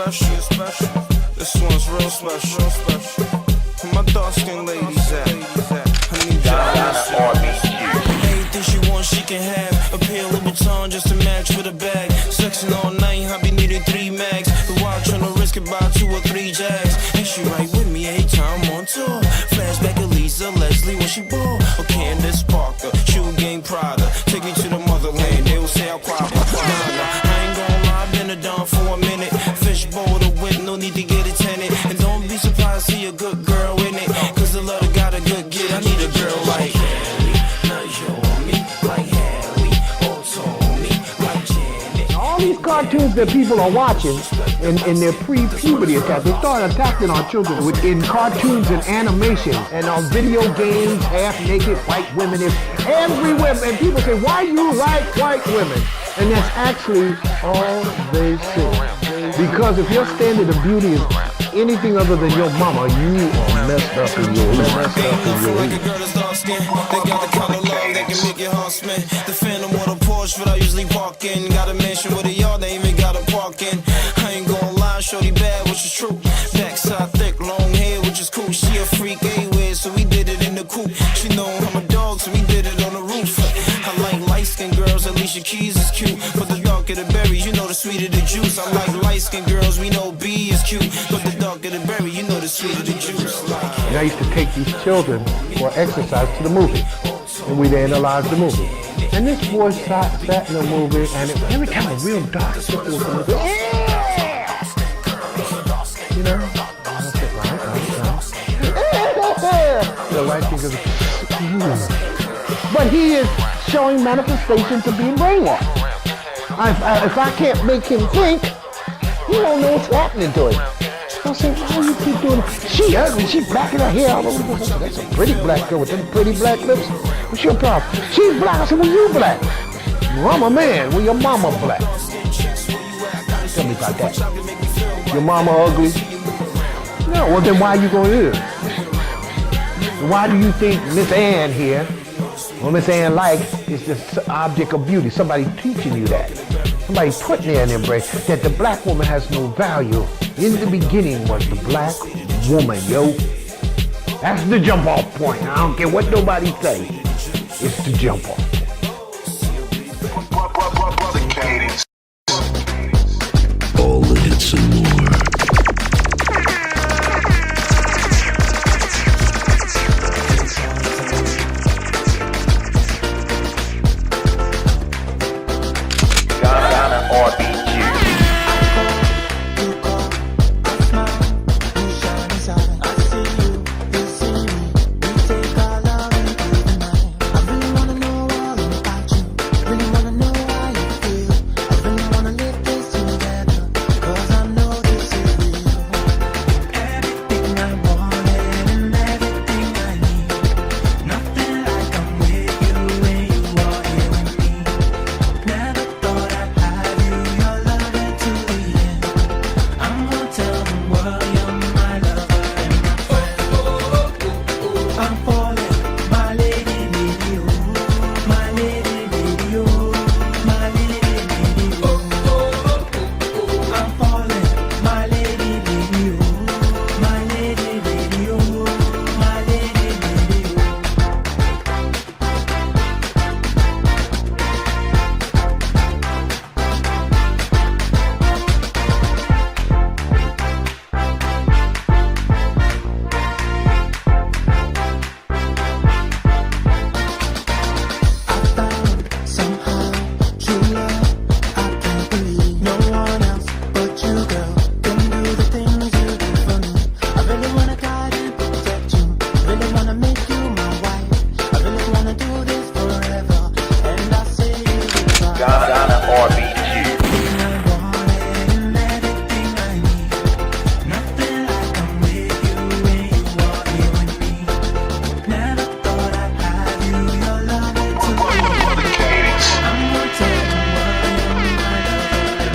special. This one's real special. Where my dark-skinned ladies at? I need y'all. R.b.g. Anything she wants, she can have. A pair of Louboutin just to match with a bag. Sexing all night, I be needing 3 mags. The watch on the wrist could buy 2 or 3 Jags. And she right with me every time I'm on tour. Flashback of Lisa Leslie when she ball. Or Candace Parker, shoe game Prada. Take me to the motherland, they will say I'll cry. I ain't gon' lie, been a don for a minute. Fishbowl to whip, no need to get a tenant. And don't be surprised to see a good girl in it. Cause the love got a good get. I need a girl like Kelly, not you me, like Hallie, or Tommy, like Janet. All these cartoons that people are watching in their pre-puberty attack, they start attacking our children in cartoons and animation and on video games, half-naked white women. It's everywhere. And people say, why you like white women? And that's actually all they see. Because if your standard of beauty is anything other than your mama, you are messed up in your head. They got the kind of love that can make your heart spin. The Phantom or the Porsche, but I usually park in. Got a mansion with a yard, they even got a park in. I ain't gon' lie, shorty bad, which is true. Backside thick, long hair, which is cool. She a freak anyway, so we did it in the coupe. She know I'm a dog, so we did it on the roof. I like light-skinned girls, Alicia Keys is cute. But the darker the berries, you know the sweeter the juice. I like light-skinned girls, we know B is cute. But the darker the berry, you know the sweeter the juice. And I used to take these children for exercise to the movie. And we'd analyze the movie. And this boy sat in the movie, and every time a real dark sister was coming, yeah! You know? The right thing is, but he is showing manifestations of being brainwashed. If I can't make him think, he don't know what's happening to him. I say, why you keep doing it? She ugly, she black in her hair all over. That's a pretty black girl with them pretty black lips. What's your problem? She's black. I said, well, you black. Well, I'm a man. Well, your mama black. Tell me about that. Your mama ugly? No, well then why you gonna do it? Why do you think Miss Ann here, or Miss Ann like, is the object of beauty? Somebody teaching you that. Somebody putting there in their brain that the black woman has no value. In the beginning was the black woman, yo. That's the jump off point. I don't care what nobody say. It's the jump off point. All the hits and more. R.b.g.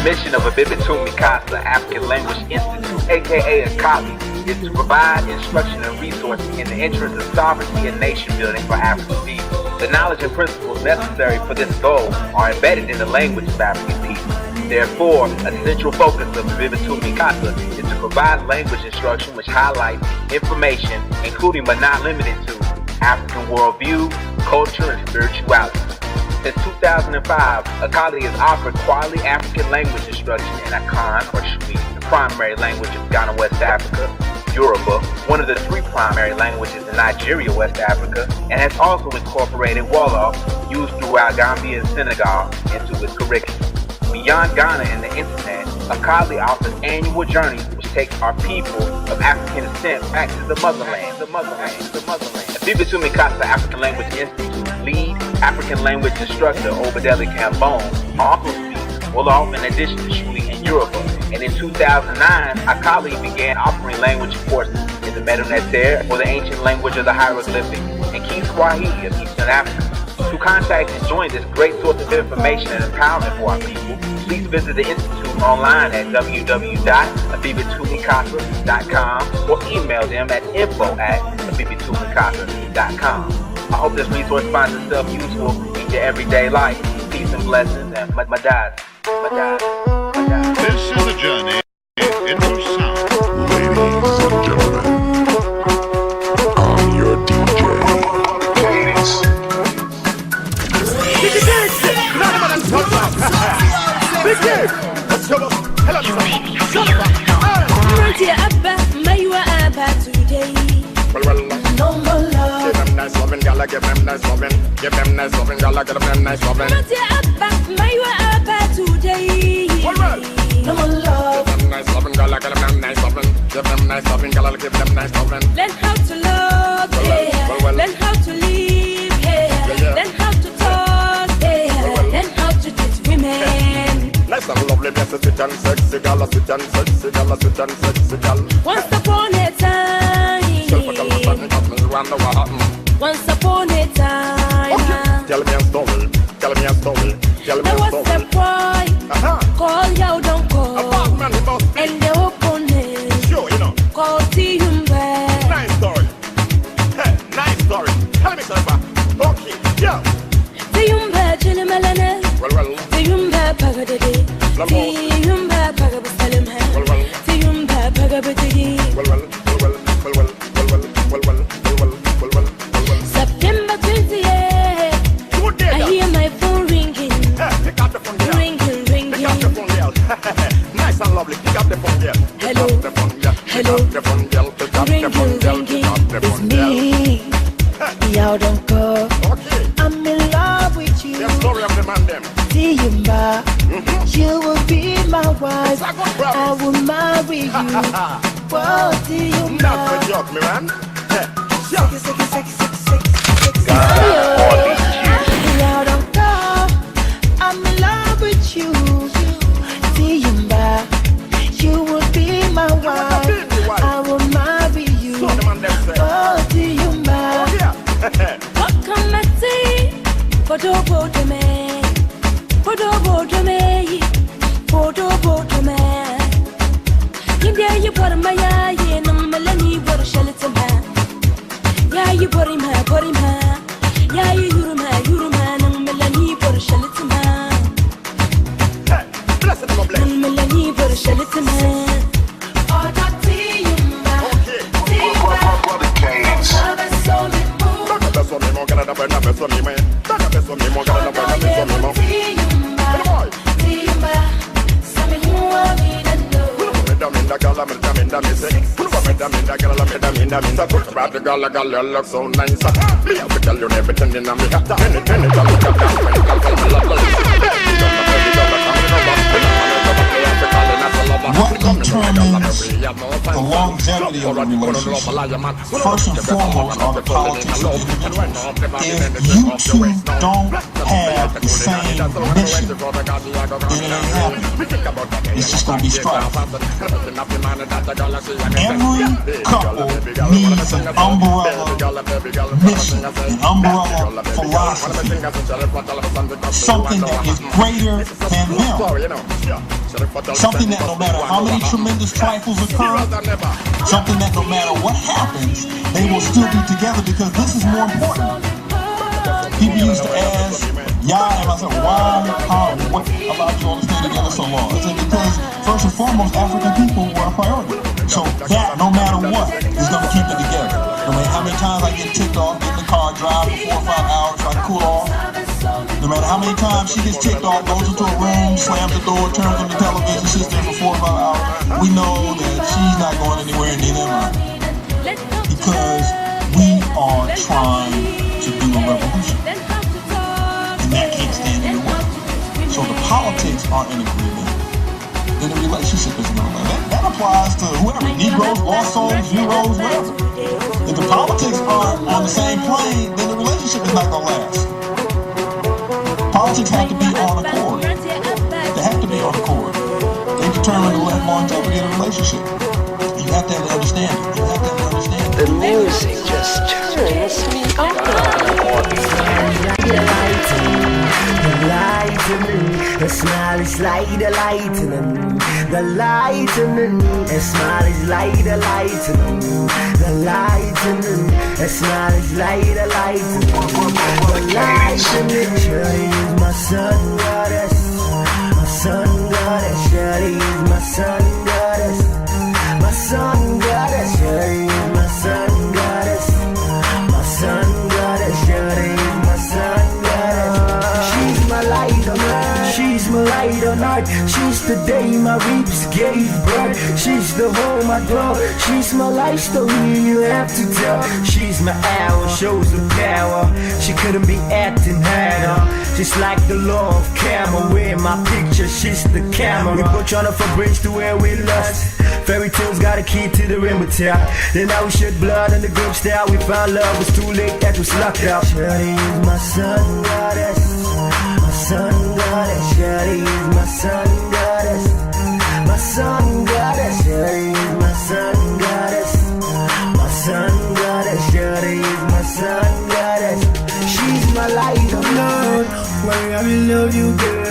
Mission of a Bibitumi Casa African Language Institute, aka a CALI, is to provide instruction and resources in the interest of sovereignty and nation building for African people. The knowledge and principles necessary for this goal are embedded in the language of African people. Therefore, a central focus of Vivid Tu Mi Casa is to provide language instruction which highlights information, including but not limited to African worldview, culture, and spirituality. Since 2005, Akali has offered quality African language instruction in Akan or Shwi, the primary language of Ghana, West Africa, Yoruba, one of the 3 primary languages in Nigeria, West Africa, and has also incorporated Wolof, used throughout Gambia and Senegal, into its curriculum. Beyond Ghana and the internet, Akali offers annual journeys which take our people of African descent back to the motherland. The Vivid Tu Mi Casa African Language Institute lead African language instructor Obadeli Cambone also speaks Wolof in addition to Shuli and Yoruba. And in 2009, Akali began offering language courses in the Medu Neter, or the ancient language of the hieroglyphics, and Kiswahili of Eastern Africa. To contact and join this great source of information and empowerment for our people, please visit the Institute online at www.abibitubicasa.com or email them at info@abibitubicasa.com. I hope this resource finds itself useful in your everyday life. Peace and blessings and madad. This is a journey into sound. Ladies and gentlemen, I'm your DJ. No more love. Give them nice loving, gala, give them nice loving. Give them nice loving, gala, give them nice loving. No more love. Give them nice loving, gala, give them nice loving. Give them nice loving, gala, give them nice loving. Learn how to love, learn how to live, learn how to talk, learn how to treat women. Nice and lovely, yes, sweet and sexy, gala, sweet and sexy, gala, sweet and sexy, gala. Once upon a time, once upon a time, tell me a story, tell me a story, tell me there a was story. a boy, call you don't call, A bad man, he must be. and the opponent, Sure, you know. call Tiyumba. Nice story. Hey, nice story. Tell me something. Okay, yeah. Tiyumba chilimelene, Well. Tiyumba pagadede, Tiyumba pagabasalem, Well. Tiyumba pagabadede. September 28th, Good day, I hear my phone ringing, hey, pick up the phone, girl. ringing, Pick up the ringing. phone, girl. Nice and lovely. Pick up the phone, girl. Pick Hello. up the phone, girl. Pick Hello. up the phone, girl. Pick up the Ringing, phone, girl. ringing. Pick up the It's phone, girl. me. Y'all don't go. Okay. I'm in love with you. The story of the man, them. Tiyumba, you will be my wife. It's a good I promise. will marry you. Whoa, Not Tiyumba. a joke, me man. Hey, yeah. Y'all don't go. I'm in love with you. Tiyumba, you will be my wife. I will marry you. So the man, them say. Oh, Tiyumba. Yeah. What come and see? Podobo to me. Podobo to me. Podobo to me. India, you put my eye in a melanie, but a shell it to me. Yeah, you put him her, put him her. Yeah, you man, and melanie, but a shell it to me. Hey, bless it, my bless. And melanie, but a shell it to me. Oh, that Tiyumba. Okay. Tiyumba. Dona beso mi mo, gana da buena beso mi me. Dona beso mi mo, gana da buena beso mi mo. Hey, boy. Minda gala, minda misse. Minda gala, minda misse. Talk about the gala, gala look so nice. Me have to tell you everything in a me. Anything that you got down, when it comes to my love, What determines the longevity of a relationship, first and foremost, are the politics of individuals. If you two don't have the same mission, then it ain't happening. It's just going to be strife. Every couple needs an umbrella mission, an umbrella philosophy, something that is greater than them. Something that no matter how many tremendous trifles occur, something that no matter what happens, they will still be together because this is more important. People used to ask, Yah, and I said, why, how, what allowed you all to stay together so long? I said, because first and foremost, African people were a priority. So that, no matter what, is going to keep it together. No matter how many times I get ticked off, get in the car, drive for 4 or 5 hours, try to cool off. No matter how many times she gets ticked off, goes into a room, slams the door, turns on the television, sits there for 4 or 5 hours, we know that she's not going anywhere, neither am I. Because we are trying to do a revolution. And that can't stand in the way. So the politics aren't in agreement. Then the relationship isn't going to last. That applies to whoever, Negroes, lost souls, Euros, whatever. If the politics aren't on the same plane, then the relationship is not going to last. Politics have to be on accord. They have to be on accord. They determine the longevity of the relationship. You have to have the understanding. You have to have the understanding. The music just turns me on. The lightning, the smile is like the lightning. The lightning, the smile is like the lightning. The lightning, the smile is like the lightning. The lightning, surely is my sun goddess. My sun goddess, surely is my sun goddess. My sun goddess, surely is my sun goddess. My sun goddess, surely is my sun goddess. She's my light on earth. She's my light on earth. She's the day my ribs gave birth. She's the home I dwell. She's my life story you have to tell. She's my hour, shows the power. She couldn't be acting harder. Just like the law of karma, where my picture, she's the camera. We put on up a bridge to where we lost. Fairy tales got a key to the rainbow tale. Then now we shed blood and the grave style. We found love was too late, that was locked out. Shawty is my sun goddess. My sun goddess. Shawty is my sun goddess. My sun goddess. Shawty is my sun goddess. My sun goddess. Shawty is my sun goddess. She's my light of love. Why I will love you, girl.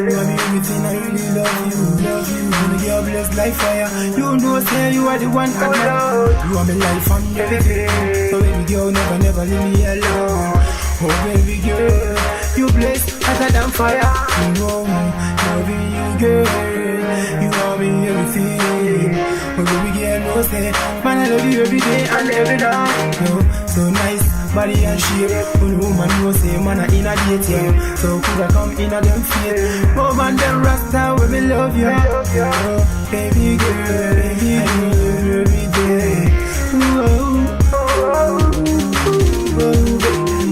Love you everything, I really love you. Love you, when you're blessed like fire. You know, say you are the one I love. You are my life and everything. So baby girl, never, never leave me alone. Oh baby girl, you blessed hotter than fire. You know me, loving you, girl. You are me everything. Oh baby girl, no say, man I love you every day and every night. No, so nice. Body and shape, when woman know say man a in a date, yeah. So could I come in a them feet? Oh man, them rasta when me love you. Oh, baby girl, baby girl, every day.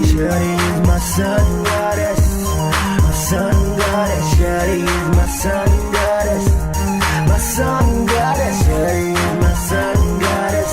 Shawty is my sun goddess. My sun goddess. Shawty is my sun goddess. My sun goddess. Shawty is my sun goddess.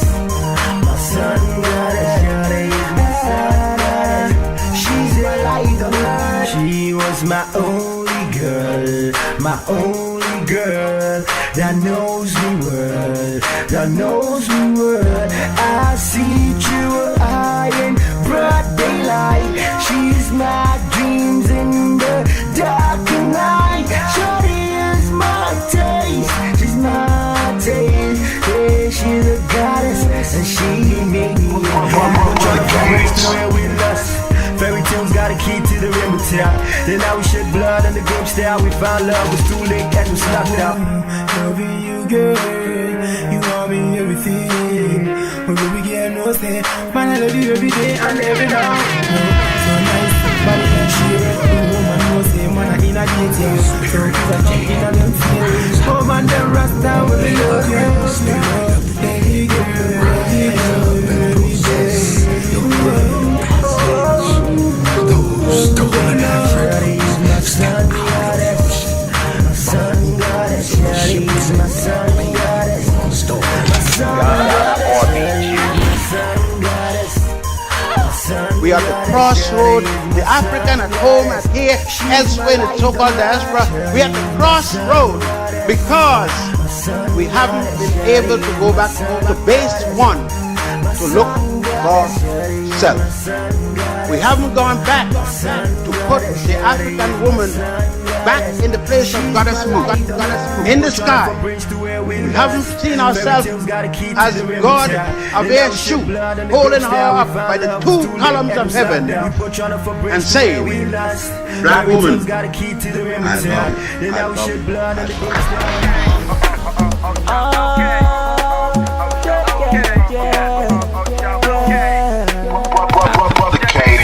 My sun goddess. Shawty is my sun goddess. She's my light on earth. She was my only girl. My only girl that knows me well. That knows me well. I see through her eye in broad daylight. She's my dreams in the dark night. Shawty is my taste. She's my taste. Yeah, she's a goddess and she made me where we lost. Fairy tales got a key to the rainbow tale. Then now we shed blood and the grave style. We found love was too late, that was locked out. Loving you, girl. You are me everything. But baby girl, no say, man I love you every day and every night. So nice, body and shape. The woman no say, man I in a date, yeah. So kids are jump in a them feelings. Oh man, them rasta when we love you. Baby girl, baby girl, every day. Those stolen Shawty is my sun goddess. My sun goddess. Shawty is my sun goddess. My sun goddess. We are the crossroad, the African at home and here, elsewhere in the so-called diaspora. We are at the crossroad because we haven't been able to go back to base one to look for self. We haven't gone back to put the African woman back in the place of goddess moon, in the sky. We haven't seen ourselves as God of a shoe, holding her up by the two columns of heaven and saying, black woman, I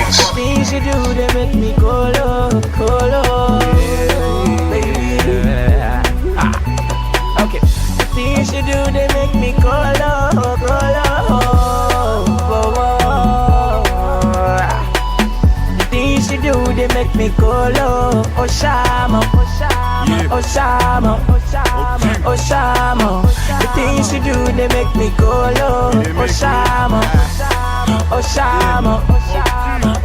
The things you do, they make me go low, baby. Okay. The things you do, they make me go low, The things you do, they make me go low. Oh Shama, oh Shama, oh Shama. The things you do, they make me go low. Oh Shama, oh Shama,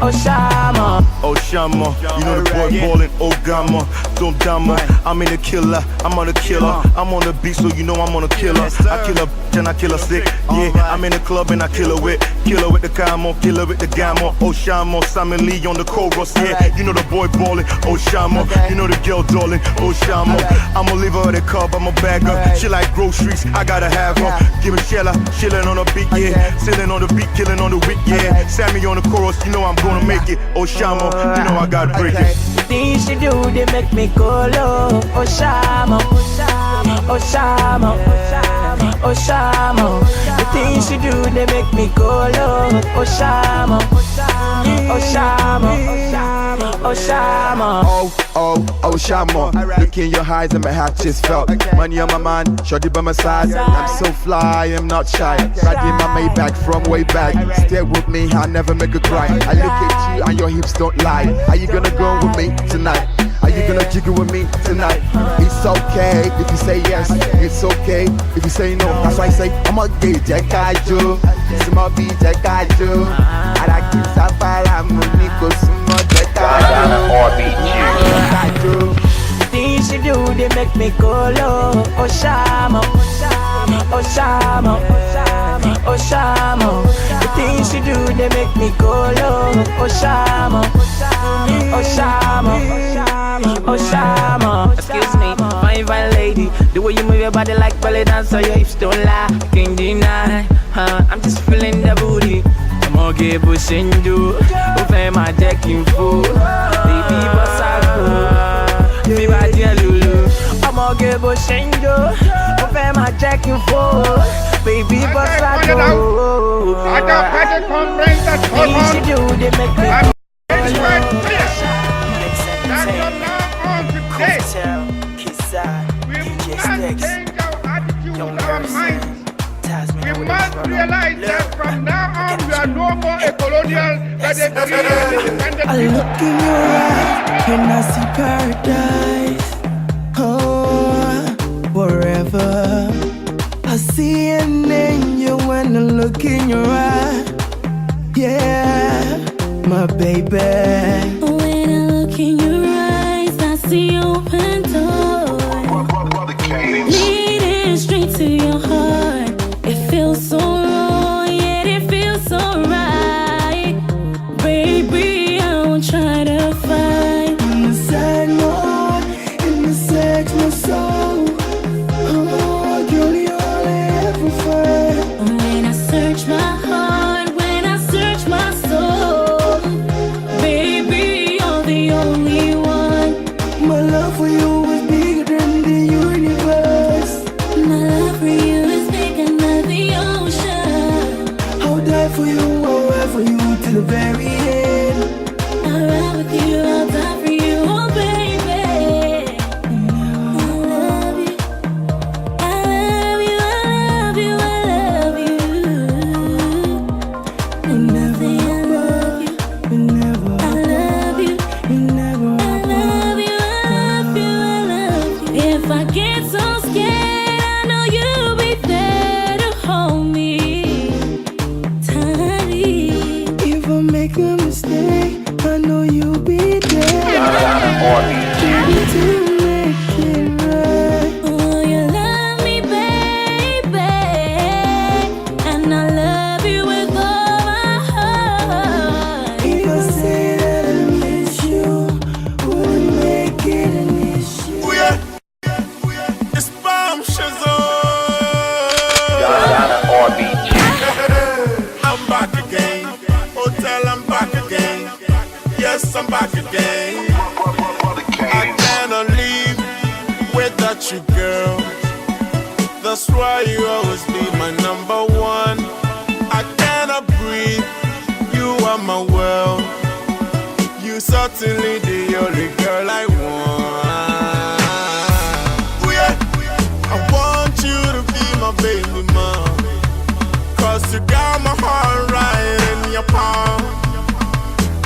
oh Shama. Oh Shama, you know the boy ballin', oh Gamma, don't dama. I'm in the killer, I'm on the killer. I'm on the beat, so you know I'm on a killer. I kill a and I kill her sick. Yeah, I'm in the club and I kill her with the camo, kill her with the gamma. Oh Shama, Simon Lee on the chorus. Yeah, you know the boy ballin', oh Shama. You know the girl darling, oh Shama. I'ma leave her at the club, I'ma bag her. She like groceries, I gotta have her. Give a shella, chillin' on the beat, yeah. Sitting on the beat, killing on the wick, yeah. Sammy on the chorus, you know I'm gonna make it. Oh Shama, you know I gotta break it. The things you do, they make me go low. Oh Shama, oh Shama, oh Shama. The things you do, they make me go low. Oh Shama, oh Shama, oh Shama. Oh Shama. Look in your eyes and my heart just felt. Money on my mind, shorty by my side. I'm so fly, I'm not shy. Riding my Maybach from way back. Stay with me, I'll never make a cry. I look at you and your hips don't lie. Are you gonna go with me tonight? Are you gonna jiggle with me tonight? It's okay if you say yes. It's okay if you say no. That's why I say I'm a gay Jekaju. Sumo be Jekaju. Araki Safara Muniko Sumo Jekaju. R.b.g. The things you do, they make me go low. Oh Shama, oh Shama, oh Shama. The things you do, they make me go low. Oh Shama, oh Shama, oh Shama. Excuse me, fine lady. The way you move your body like belly dance, so your hips don't lie. Can't deny, I'm just feeling the booty. I'm gonna get pushing you. Open my deck in full. Baby, boss I go. Me body a lulu. I'm gonna get pushing you. Open my deck in full. Baby, boss I go. I don't have to comprehend that. Things you do, they make me. We must realize that from now on we are no more a colonial that is independent. I look in your eyes and I see paradise. Oh, forever. I see an angel when I look in your eyes. Yeah, my baby. When I look in your eyes, I see open doors leading straight to your heart. It feels so wrong, yet it feels so right. Baby, I won't try to fight. Inside my heart, in the sex, my soul. Oh, you're the only ever find. When I search my heart, when I search my soul, baby, you're the only one. My love for you is bigger than the universe. My love for you is bigger than the ocean. I'll die for you, I'll ride for you till the very end. I'll ride with you, I'll die for you, oh baby. I love you, I love you, I love you, I love you. And nothing I love you, I love you, I love you, I love you, I love you. If I get so scared, I know you'll be there to hold me tight. If I make a yes, I'm back again. I cannot live without you, girl. That's why you always be my number one. I cannot breathe, you are my world. You certainly the only girl I want. Yeah. I want you to be my baby mom, 'cause you got my heart right in your palm.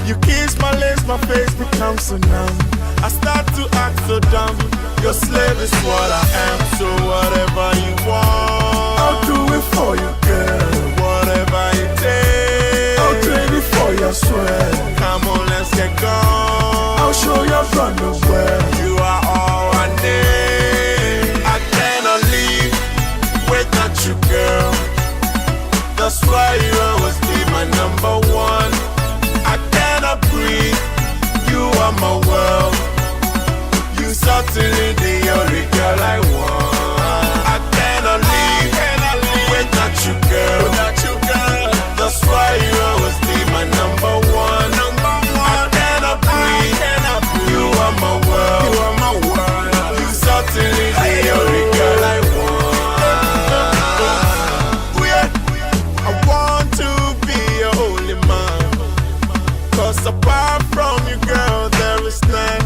You kiss my lips, my face becomes so numb. I start to act so dumb. Your slave is what I am, so whatever you want, I'll do it for you, girl. Whatever it takes, I'll trade it for your sweat. Come on, let's get gone. I'll show you from the world. You are all I need. I cannot live without you, girl. That's why you always be my number one. I cannot breathe, you are my world. You certainly the only girl I want. I cannot live without you, girl. That's why you always be my number one. I cannot breathe, you are my world. You certainly the only girl I want. I want to be your only man, 'cause apart from you, girl, there is none.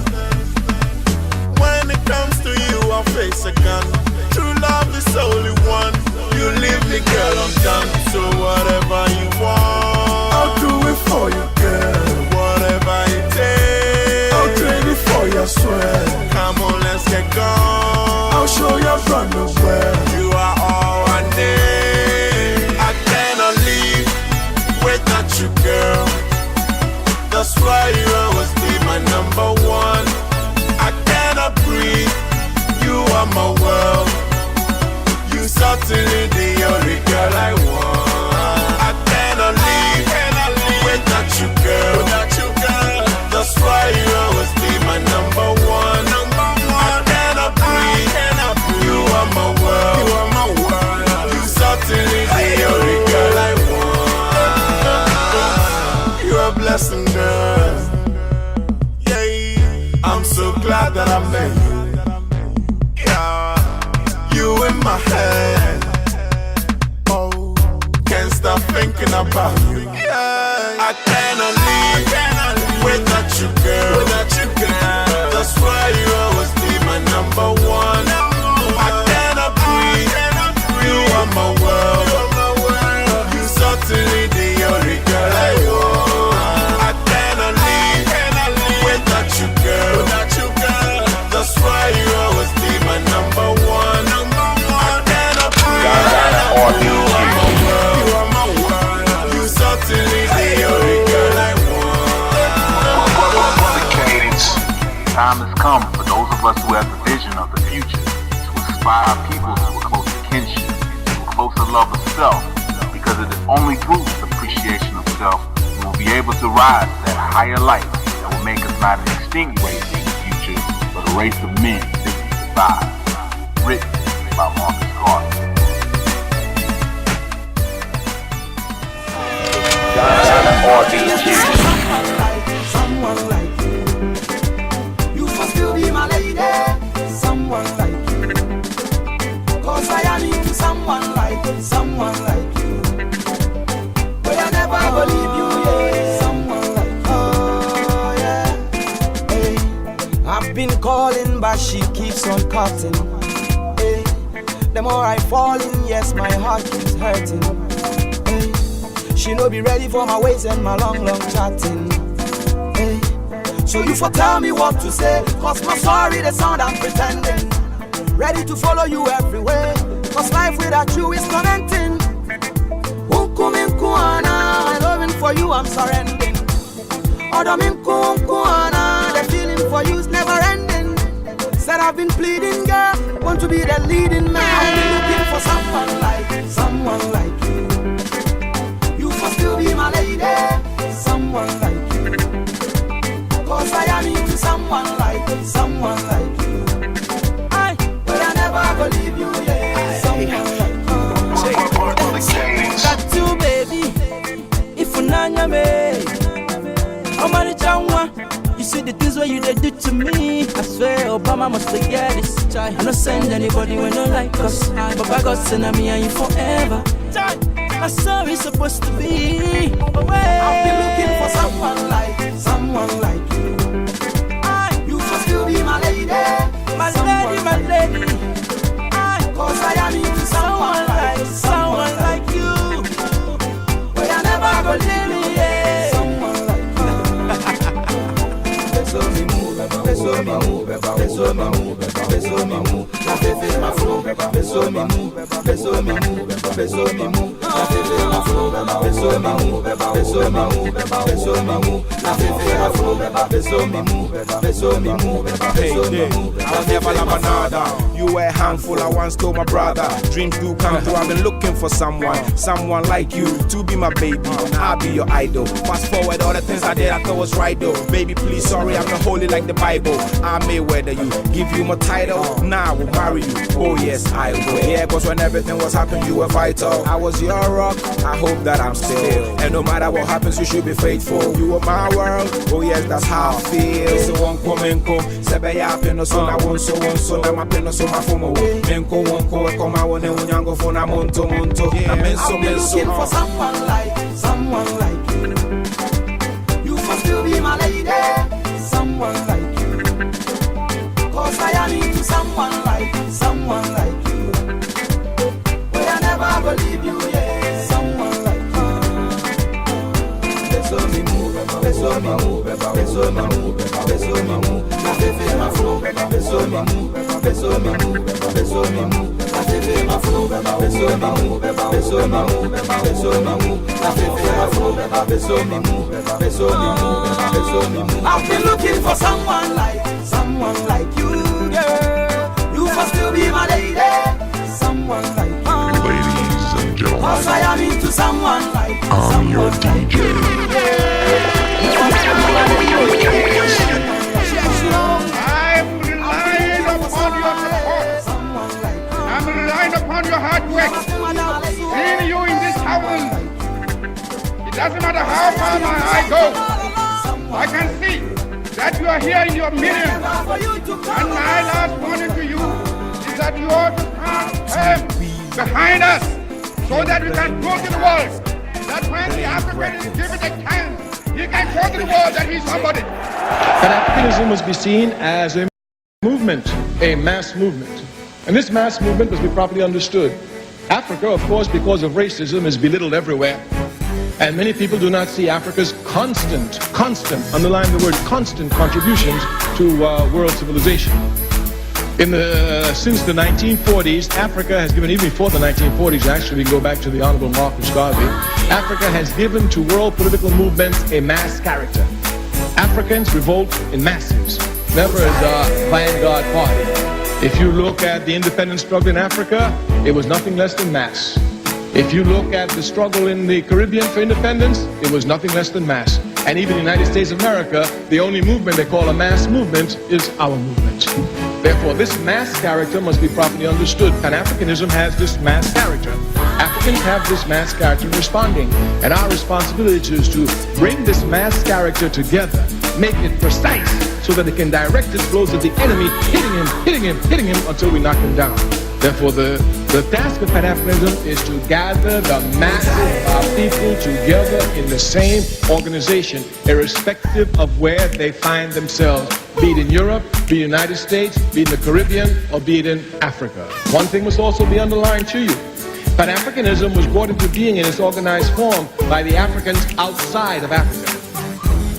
When it comes to you, I'll face a gun. True love is only one. You leave me, girl, I'm done. So whatever you want, I'll do it for you, girl. Whatever it takes, I'll trade it for your sweat. Come on, let's get gone. I'll show you from the world. You are all I need. I cannot live without you, girl. That's why you always be my number one. I cannot breathe, you are my world. You certainly the only girl I want. I cannot live without you, girl. That's why you always be my number one. I cannot breathe, you are my world. You certainly the only girl I want. You're a blessing, girl. I'm so glad that I met you. Yeah, you in my head. Oh, can't stop thinking about you. Yeah, I cannot live without you, girl. That's why you always be my number one. I cannot breathe, you are my world. You certainly the only girl I want. I cannot live without you, girl. That's why you always be my number one. I cannot breathe, you are my world. You certainly the only girl I want. Time has come for those of us who have the vision of the future to inspire people to a closer kinship, to a closer love of self, because it is only through the appreciation of self we will be able to rise to that higher light that will make us not an extinct race in the future, but a race of men that can survive. Written by Marcus Garvey. R.b.g. Someone like you. You must still be my lady. Someone like you. 'Cause I am into someone like you. But I never believe you, yeah. Someone like you. Oh, yeah. Hey. I've been calling, but she keeps on cutting. Hey. The more I fall in, yes, my heart keeps hurting. Hey. She no be ready for my ways and my long chatting. Hey. So you for tell me what to say, 'cause my sorry the sound I'm pretending. Ready to follow you everywhere, 'cause life without you is tormenting. My loving for you I'm surrendering. The feeling for you is never ending. Said I've been pleading, girl, want to be the leading man. I've been looking for someone like you. You must still be my lady. Someone like you. 'Cause I am into someone like you. But I never believe you, yeah. Someone like you. Got you, baby. If you nanya me, I'm on the what you did do to me. I swear Obama must forget this. I don't send anybody when don't like us. But by God send me and you forever. That's how it's supposed to be. I've been looking for someone like you. You must still be my lady. My lady. Cause I am into someone like you. But I never go leave me, yeah. Someone like you. So me move. La fefe ma flow. So me move. La fefe ma flow. I'll never love another. You were a handful, I once told my brother. Dreams do come true, I've been looking for someone like you to be my baby. I'll be your idol. Fast forward all the things I did, I thought was right though. Baby, please, sorry, I'm not holy like the Bible. I may weather you, give you my title. Now I will marry you. Oh yes, I will. Yeah, cause when everything was happening, you were vital. I was your rock, I hope that I'm still. And no matter what happens, you should be faithful. You are my world, oh yes, that's how I feel. So one comenko, sebe ya peno so na wonso na ma peno so ma fomo. Menko wonko e koma wone unyango fo na monto. I've been looking for someone like you. You must still be my lady. Someone like you. Cause I am into someone like you. But I never believe you, yeah. Someone like you. So me move. La fefe ma flow. So me move. La fefe ma flow. I've been looking for someone like you, girl. You must still be my lady. Someone like you. Ladies and gentlemen, cause I am into someone like you. I'm your DJ. I'm relying upon your support. I'm relying upon your hard work. Seeing you in this house, it doesn't matter how far my eye goes, I can see that you are here in your millions. And my last warning to you is that you ought to stand behind us so that we can prove to the world that when the African is given a chance, he can show to the world that he's somebody. Pan-Africanism must be seen as a movement, a mass movement. And this mass movement must be properly understood. Africa, of course, because of racism, is belittled everywhere. And many people do not see Africa's constant, underline the word constant, contributions to world civilization. Since the 1940s, Africa has given, even before the 1940s, actually, we go back to the Honorable Marcus Garvey, Africa has given to world political movements a mass character. Africans revolt in masses, never as a vanguard party. If you look at the independence struggle in Africa, it was nothing less than mass. If you look at the struggle in the Caribbean for independence, it was nothing less than mass. And even in the United States of America, the only movement they call a mass movement is our movement. Therefore, this mass character must be properly understood. Pan-Africanism has this mass character. Africans have this mass character responding. And our responsibility is to bring this mass character together, make it precise, so that it can direct its blows at the enemy, hitting him until we knock him down. Therefore, the task of Pan-Africanism is to gather the masses of people together in the same organization, irrespective of where they find themselves, be it in Europe, be it in the United States, be it in the Caribbean, or be it in Africa. One thing must also be underlined to you. Pan-Africanism was brought into being in its organized form by the Africans outside of Africa.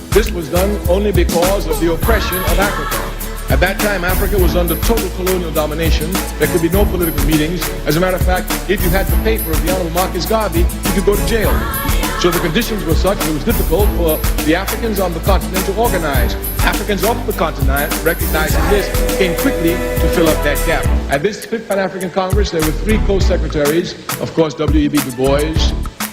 This was done only because of the oppression of Africa. At that time, Africa was under total colonial domination. There could be no political meetings. As a matter of fact, if you had the paper of the Honorable Marcus Garvey, you could go to jail. So the conditions were such that it was difficult for the Africans on the continent to organize. Africans off the continent, recognizing this, came quickly to fill up that gap. At this 5th Pan-African Congress, there were 3 co-secretaries, of course, W.E.B. Du Bois,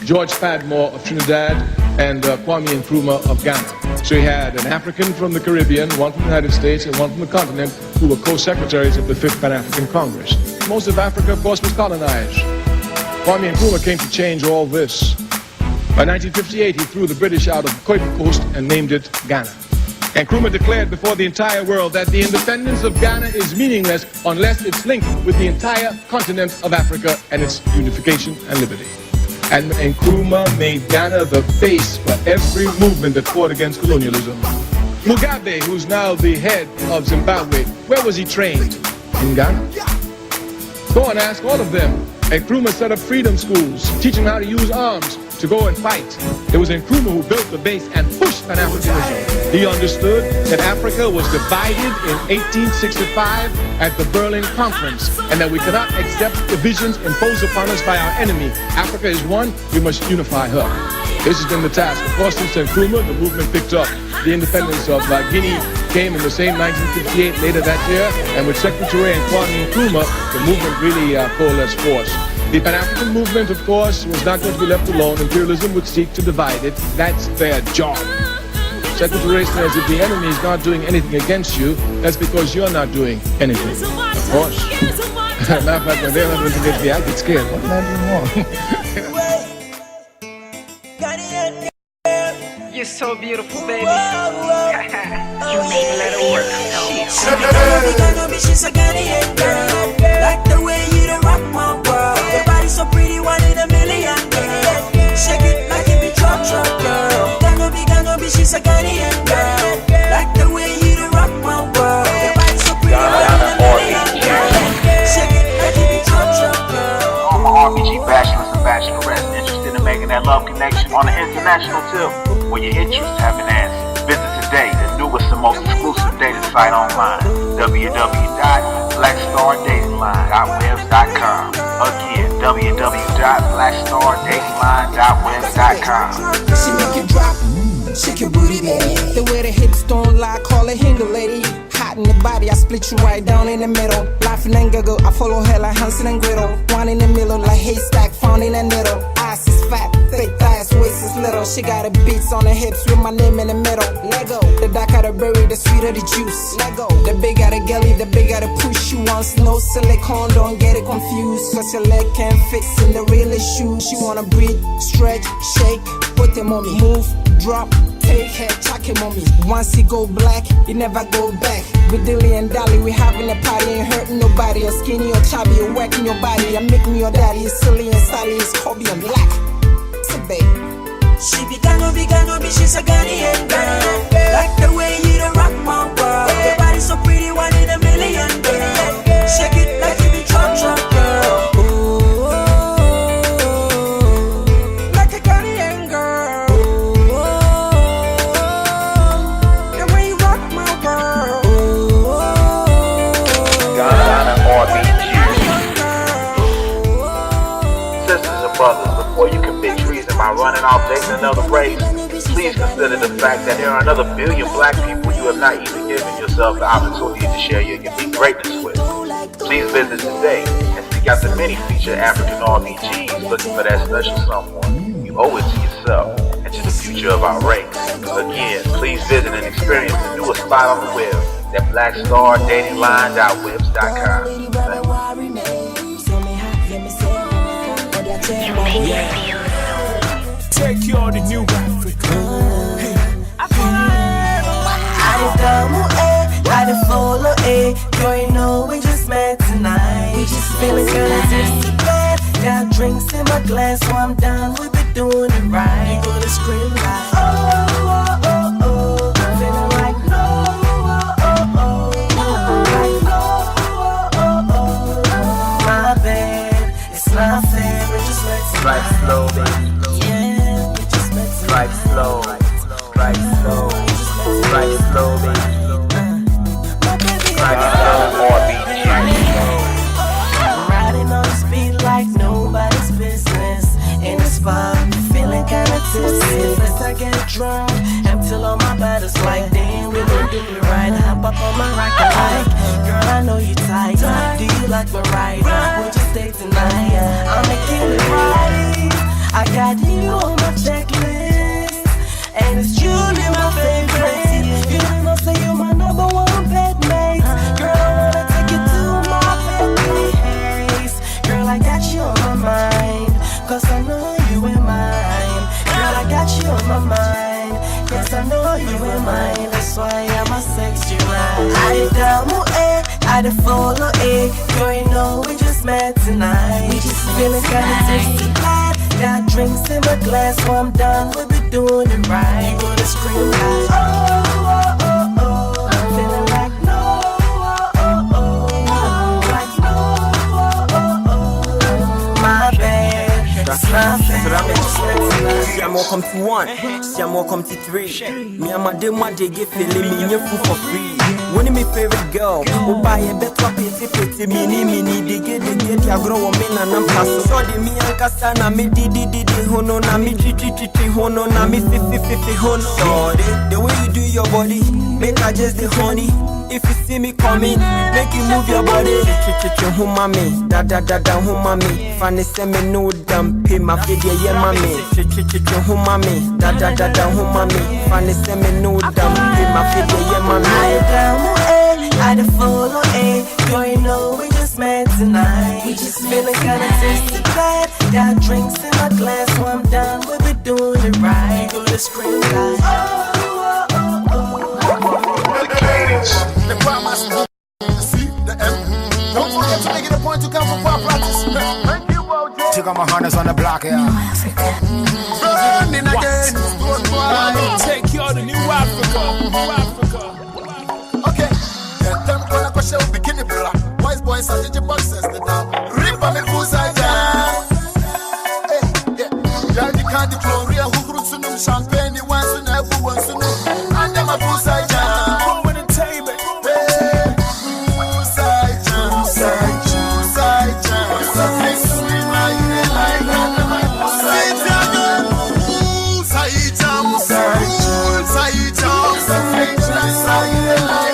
George Padmore of Trinidad, and Kwame Nkrumah of Ghana. So he had an African from the Caribbean, one from the United States, and one from the continent, who were co-secretaries of the 5th Pan-African Congress. Most of Africa, of course, was colonized. Kwame Nkrumah came to change all this. By 1958, he threw the British out of the Cape Coast and named it Ghana. And Nkrumah declared before the entire world that the independence of Ghana is meaningless unless it's linked with the entire continent of Africa and its unification and liberty. And Nkrumah made Ghana the base for every movement that fought against colonialism. Mugabe, who's now the head of Zimbabwe, where was he trained? In Ghana. Go and ask all of them. Nkrumah set up freedom schools, teaching how to use arms to go and fight. It was Nkrumah who built the base and pushed Pan-Africanism. He understood that Africa was divided in 1865 at the Berlin Conference, and that we cannot accept divisions imposed upon us by our enemy. Africa is one, we must unify her. This has been the task. Of course, since Nkrumah, the movement picked up. The independence of Guinea came in the same 1958, later that year, and with Secretary and Kwame Nkrumah, the movement really coalesced force. The Pan-African movement, of course, was not going to be left alone. Imperialism would seek to divide it. That's their job. Secretary says if the enemy is not doing anything against you, that's because you're not doing anything. Of course. Matter of fact, when they're not doing anything against me, I get scared. What am I doing wrong? You're so beautiful, baby. You made it work. She's a Ghanaian girl. Like the way you done rock my world. Your body so pretty, 1 in a million, girl. Shake it like you be drop, girl. Gonna be, she's a Ghanaian girl. Like the way you done rock my world. Your body so pretty, 1 in a million, girl. Shake it like you be drop, girl. All my RBG bachelors and bachelorettes interested in making that love connection on the international tip, where your interests have been answered. Visit today the newest and most exclusive dating site online, www.blackstardatingline.webs.com. Again, www.blackstardatingline.webs.com. She make it drop, shake your booty, baby. The way the hips don't lie, call it hingle, lady. Hot in the body, I split you right down in the middle. Laughing and giggle, I follow her like Hansel and Gretel. One in the middle, like haystack found in a needle. Ass is fat, thick thighs, waist is little. She got her beats on her hips with my name in the middle. Lego, the darker the berry, the sweeter the juice. Lego, the bigger the gully, the bigger the push. She wants no silicone, don't get it confused. Cause your leg can't fit in the realest shoes. She wanna breathe, stretch, shake, put them on me. Move, drop, take head, chuck him on me. Once he go black, he never go back. With Dilly and Dolly, we having a party, ain't hurting nobody. You're skinny or chubby, you're whacking your body. You're making your daddy, you're silly and Sally, his hobby, I'm black. So babe, she be gonna be, she's a Ghanaian girl. Like the way you done rock my world. Your body so pretty, 1 in a million, girl. Shake it like you be drop, girl. Like a Ghanaian girl. The way you rock my world. Ghana R.B.G. Sisters and brothers, before you commit treason by running off dating another race, please consider the fact that there are another billion black people you have not even given yourself the opportunity to share your unique greatness with. Please visit today and seek out the many featured African RBGs looking for that special someone. You owe it to yourself and to the future of our race. Again, please visit and experience the newest spot on the web at blackstardatingline.webs.com. Take you on the new Africa. I double A, I the follow A. You ain't know we just met tonight. We just feeling good as it's bad. Got drinks in my glass, so I'm down with it, doing it right. You gonna scream like oh, oh, oh, oh. Feeling like no, oh, oh, oh. Like no, oh, oh, oh. My bad, it's not fair, we just met tonight. Drive slow, baby. Drive slow, drive slow, drive slow, baby. Drive slow, R.B.G. Riding on the speed like nobody's business. In the spot, feeling kinda tipsy. First I get drunk, until all my battles like damn, we gon' do it right. Hop up on my rocket like, girl I know you tight. Do you like my ride? We'll just stay tonight. I'm making it right. I got you on my checklist, and it's truly my favorite. You know, say you're my number one pet mate. Girl, I wanna take you to my place. Girl, I got you on my mind, cause I know you in mine. Girl, I got you on my mind, cause I know you in mine. That's why I the follow it. Girl, you know we just met tonight. We just feeling kinda tipsy, glad. Got drinks in my glass, so I'm done. We'll be doing it right. You gonna scream like, oh, oh, oh, oh. I'm feeling like no, oh, oh, oh. Like no, oh, oh, oh. My bad, that's my bad. Siamo come to 1, Siamo come to 3. Me and my day get feeling me your food for free. One of my favorite girl, who buy a better pity mini they get ya grow on me and I'm pass. So the me and Kasana me di hono na me chi hono na me 50 hono. So the way you do your body, make I just the honey. If you see me coming, make you move your body. Humami, da humami. Fanny send me no damn pay my video, yeah mami. Humami, da humami. Fanny send me no damn pay my video, yeah mami. I the follow A. Girl, you know we just met tonight. We just feeling kinda tipsy, glad. Got drinks in my glass, so I'm done. We'll be doing it right. Go to scream like, oh, oh, oh, oh. The promise, see the M. Don't forget to make it a point to come for pop practice. Thank you, OJ. Check out my harness on the block here. Burning again. Take you to New Africa. Okay. Get them gonna go show bikini bra. Wise boys and DJ boxes the down. Rip on me poolside down. Hey, yeah. Daddy candy flow real who roots in champagne. You want to know who wants to know. And them a poolside down. Going and tame it. Poolside down. Poolside down. Something sweet like you like that. Poolside down. Poolside down. Poolside down. Something like you like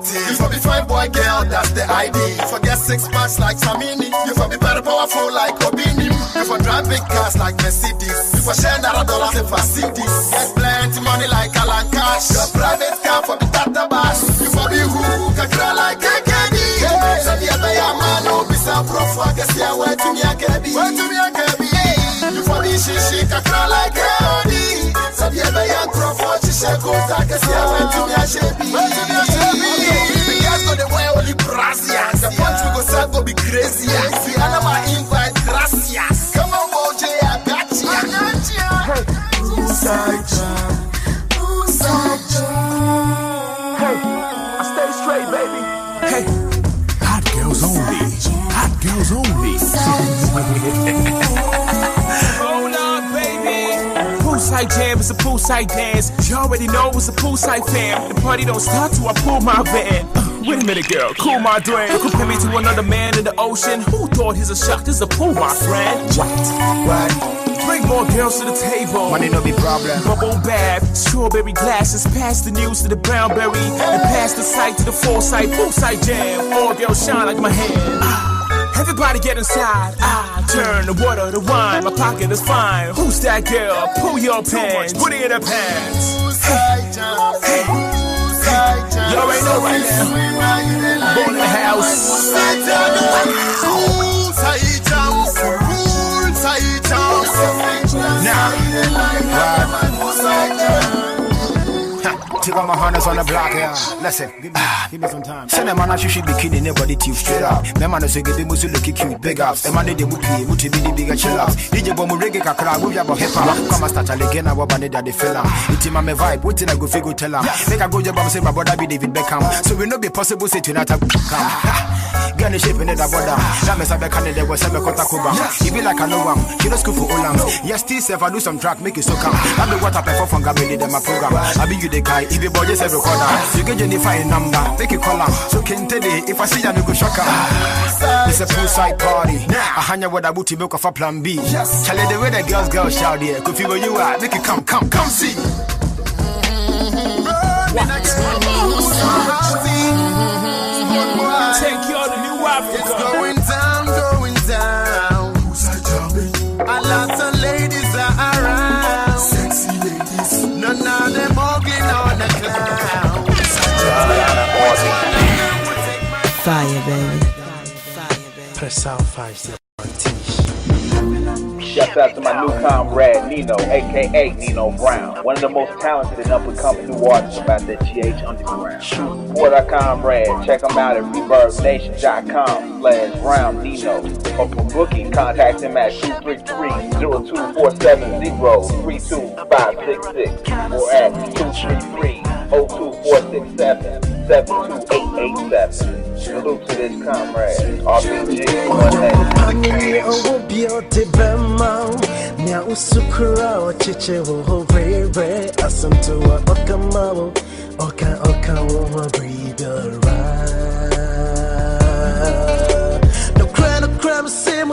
you for be fine boy girl, that's the ID. Forget 6 months like Samini. You for be very powerful like Obini. You for drive big cars like Mercedes. You for share $100 in facilities. Get plenty money like Alan Cash. Your private car for be Tata Bass. You for be who can cry like KKD. So the other man no be some pro for guess ya where to me a kebi. Where to me a kebi. You for be shishi can cry like KD. So the other young pro for shisha go ta guess ya where to me a shebi. Where to me a shebi. The way only Brazilians, the punch we go sell go be crazy. See, I know my invite, gracias. Come on, OJ, I got you. Hey, Poolside Jam, Poolside Jam. Hey, I stay straight, baby. Hey, hot girls only, hot girls only. Hold on, baby. Poolside Jam is a poolside dance. You already know it's a poolside fam. The party don't start till I pull my van. Wait a minute, girl, cool my drink. Compare me to another man in the ocean. Who thought he's a shark? This is a pool, my friend. What? Bring more girls to the table. Money no be problem. Bubble bath, strawberry glasses. Pass the news to the brownberry. And pass the sight to the foresight. Poolside jam. All girls shine like my hand. Everybody get inside. I turn the water to wine. My pocket is fine. Who's that girl? Pull your pants. Put it in her pants. Hey, hey. You already know right now. Born in the house. Take out my harness on the block here. Listen, give me some time. Send them man, you should be kidding anybody to straight up. My man is a good most look cute, big ups. And man, they would be the bigger chill ups. DJ Bomo Reggae Kakra, move your hip hop. Come and start again, I will ban it that they fell out. It's in my vibe, waiting I go figure tell her. Make a go job, say my brother be David Beckham. So we no be possible, say tonight I come. Gonna shape in the border. That means I be Canada, was a Kotakuba. You be like I know one. You know school for Olam. Yes, Steve, I do some track, make it so come. I be what I perform from Gabby, my program. I be you the guy. If you boys every corner, you get Jennifer number, make it call so can today if I see you, go shock. It's a poolside party. I hang out with a booty milk of a plan B. Charlie, the way the girls shout here. Could feel where you are, make it come see. Take you to New Africa. It's going down. A lot of ladies are around. Sexy ladies. None of them ugly on the cloud. Fire, baby. Press out 5 still on teach. Shouts out to my new comrade Nino, aka Nino Brown, one of the most talented and up-and-coming new artists about that GH underground. Support our comrade. Check them out at ReverbNation.com/Brown Nino. Or for booking, contact him at 233-0247-0325566 or at 233-02467-72887. Salute to this comrade, RBG.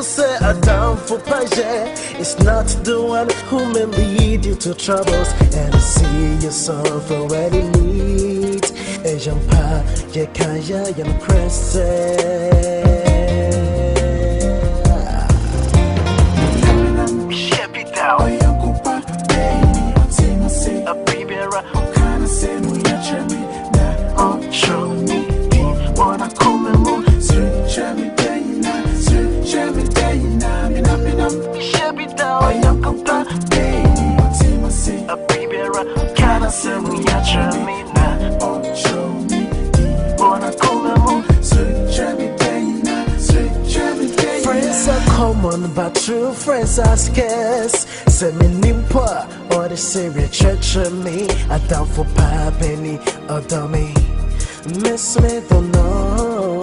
Say a down for pleasure. It's not the one who may lead you to troubles and see yourself already need a jumper. You can't young Friends are common, but true friends are scarce. Send me nimpa or the Syria church me. I down for pie penny or dummy. Miss me don't know.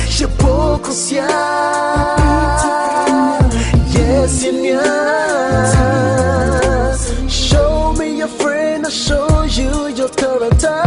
She focus ya. Yes, yes. Show me your friend, I'll show you your character.